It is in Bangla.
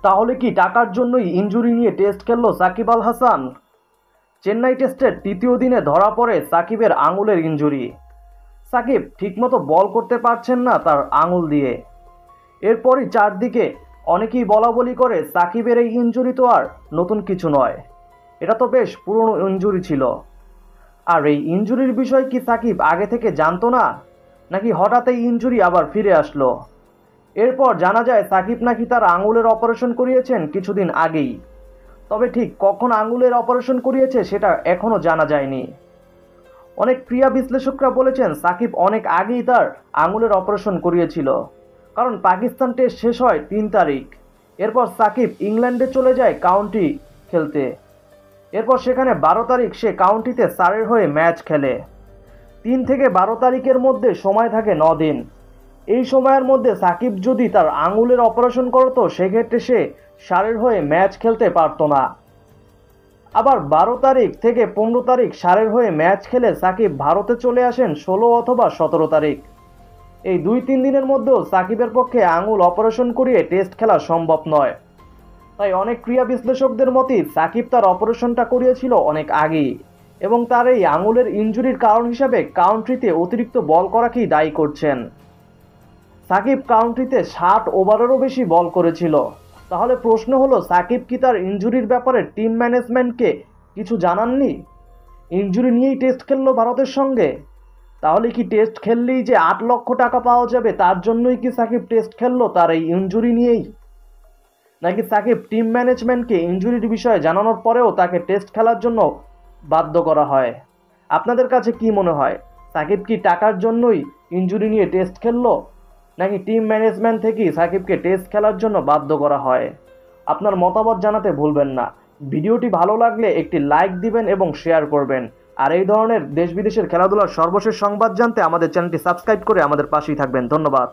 তাহলে কি টাকার জন্যই ইনজুরি নিয়ে টেস্ট খেলল সাকিব আল হাসান? চেন্নাই টেস্টের তৃতীয় দিনে ধরা পড়ে সাকিবের আঙুলের ইনজুরি। সাকিব ঠিকমতো বল করতে পারছেন না তার আঙুল দিয়ে। এরপরই চারদিকে অনেকেই বলাবলি করে সাকিবের এই ইনজুরি তো আর নতুন কিছু নয়, এটা তো বেশ পুরনো ইনজুরি ছিল। আর এই ইনজুরির বিষয় কি সাকিব আগে থেকে জানতো না, নাকি হঠাৎ এই ইনজুরি আবার ফিরে আসলো? এরপর জানা যায় সাকিব নাকি তার আঙুলের অপারেশন করিয়েছেন কিছুদিন আগেই, তবে ঠিক কখন আঙুলের অপারেশন করিয়েছে সেটা এখনও জানা যায়নি। অনেক ক্রীড়া বিশ্লেষকরা বলেছেন সাকিব অনেক আগেই তার আঙুলের অপারেশন করিয়েছিল, কারণ পাকিস্তান টেস্ট শেষ হয় 3 তারিখ। এরপর সাকিব ইংল্যান্ডে চলে যায় কাউন্টি খেলতে। এরপর সেখানে 12 তারিখ সে কাউন্টিতে সারের হয়ে ম্যাচ খেলে। 3 থেকে 12 তারিখের মধ্যে সময় থাকে 9 দিন। এই সময়ের মধ্যে সাকিব যদি তার আঙুলের অপারেশন করতো সেক্ষেত্রে সে সারের হয়ে ম্যাচ খেলতে পারতো না। আবার 12 তারিখ থেকে 15 তারিখ সারের হয়ে ম্যাচ খেলে সাকিব ভারতে চলে আসেন 16 অথবা 17 তারিখ। এই 2-3 দিনের মধ্যেও সাকিবের পক্ষে আঙুল অপারেশন করিয়ে টেস্ট খেলা সম্ভব নয়। তাই অনেক ক্রীড়া বিশ্লেষকদের মতে সাকিব তার অপারেশনটা করিয়েছিল অনেক আগেই, এবং তার এই আঙুলের ইনজুরির কারণ হিসাবে কাউন্ট্রিতে অতিরিক্ত বল করাকেই দায়ী করছেন। সাকিব কাউন্ট্রিতে 60 ওভারেরও বেশি বল করেছিল। তাহলে প্রশ্ন হলো, সাকিব কি তার ইনজুরির ব্যাপারে টিম ম্যানেজমেন্টকে কিছু জানাননি? ইনজুরি নিয়েই টেস্ট খেললো ভারতের সঙ্গে। তাহলে কি টেস্ট খেললেই যে 8 লক্ষ টাকা পাওয়া যাবে তার জন্যই কি সাকিব টেস্ট খেললো তার এই ইনজুরি নিয়েই? নাকি সাকিব টিম ম্যানেজমেন্টকে ইনজুরির বিষয়ে জানানোর পরেও তাকে টেস্ট খেলার জন্য বাধ্য করা হয়? আপনাদের কাছে কি মনে হয়, সাকিব কি টাকার জন্যই ইনজুরি নিয়ে টেস্ট খেললো, নাকি টিম ম্যানেজমেন্ট থেকেই সাকিবকে টেস্ট খেলার জন্য বাধ্য করা হয়? আপনার মতামত জানাতে ভুলবেন না। ভিডিওটি ভালো লাগলে একটি লাইক দিবেন এবং শেয়ার করবেন। আর এই ধরনের দেশ বিদেশের খেলাধুলার সর্বশেষ সংবাদ জানতে আমাদের চ্যানেলটি সাবস্ক্রাইব করে আমাদের পাশেই থাকবেন। ধন্যবাদ।